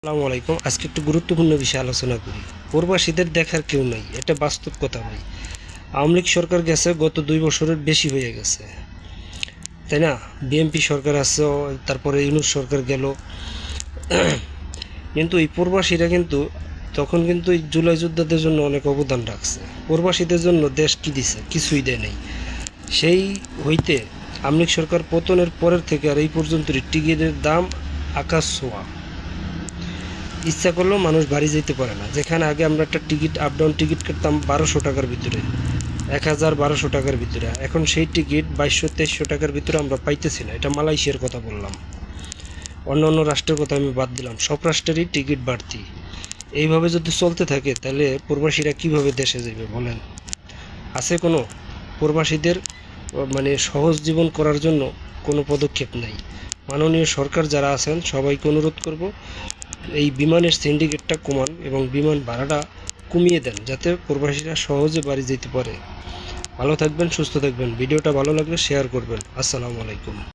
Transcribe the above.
আসসালামু আলাইকুম। আজকে একটু গুরুত্বপূর্ণ বিষয়ে আলোচনা করি। প্রবাসীদের দেখার কেউ নাই, এটা বাস্তব কথা ভাই। আওয়ামী লীগ সরকার গেছে, গত 2 বছরের বেশি হয়ে গেছে, তাই না? বিএনপি সরকার আছে, তারপরে ইউনূস সরকার গেল, কিন্তু এই প্রবাসীরা কিন্তু তখন কিন্তু এই জুলাই যোদ্ধাদের জন্য অনেক অবদান রাখছে। প্রবাসীদের জন্য দেশ কি দিছে? কিছুই দেয় নাই। সেই হইতে আওয়ামী লীগ সরকার পতনের পরের থেকে আর এই পর্যন্ত টিকিটের দাম আকাশ ছোঁয়া। ইচ্ছা করলেও মানুষ বাড়ি যেতে পারে না। যেখানে আগে আমরা একটা টিকিট, আপ ডাউন টিকিট কাটতাম 1200 টাকার ভিতরে, 1000-1200 টাকার ভিতরে, এখন সেই টিকিট 2200-2300 টাকার ভিতরে আমরা পাইতেছি না। এটা মালয়েশিয়ার কথা বললাম, অন্য অন্য রাষ্ট্রের কথা আমি বাদ দিলাম। সব রাষ্ট্রেরই টিকিট বাড়তি। এইভাবে যদি চলতে থাকে তাহলে প্রবাসীরা কিভাবে দেশে যাবে বলেন? আছে কোনো প্রবাসীদের মানে সহজ জীবন করার জন্য কোনো পদক্ষেপ নাই। মাননীয় সরকার যারা আছেন সবাইকে অনুরোধ করব, এই বিমানের সিন্ডিকেটটা কমান এবং বিমান ভাড়াটা কমিয়ে দেন, যাতে প্রবাসীরা সহজে বাড়ি যেতে পারে। ভালো থাকবেন, সুস্থ থাকবেন। ভিডিওটা ভালো লাগলে শেয়ার করবেন। আসসালামু আলাইকুম।